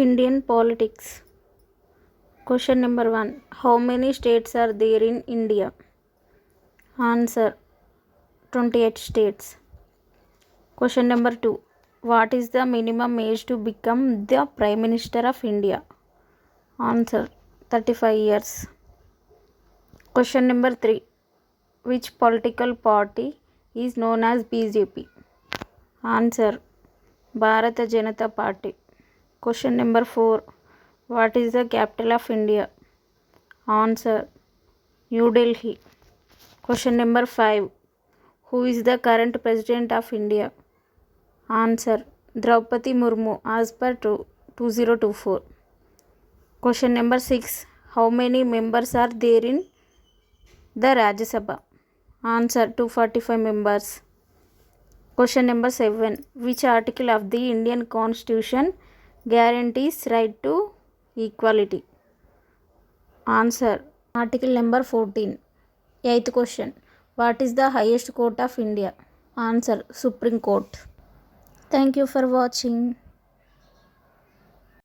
Indian politics. Question number 1. How many states are there in India? Answer: 28 states. Question number 2. What is the minimum age to become the Prime Minister of India? Answer: 35 years. Question number 3. Which political party is known as BJP? Answer: Bharata Janata Party. Question number 4. What is the capital of India? Answer: New Delhi. Question number 5. Who is the current president of India? Answer: Draupadi Murmu as per 2024. Question number 6. How many members are there in the Rajya Sabha? Answer: 245 members. Question number 7. Which article of the Indian Constitution guarantees right to equality? Answer: Article number 14. 8th question. What is the highest court of India? Answer: Supreme Court. Thank you for watching.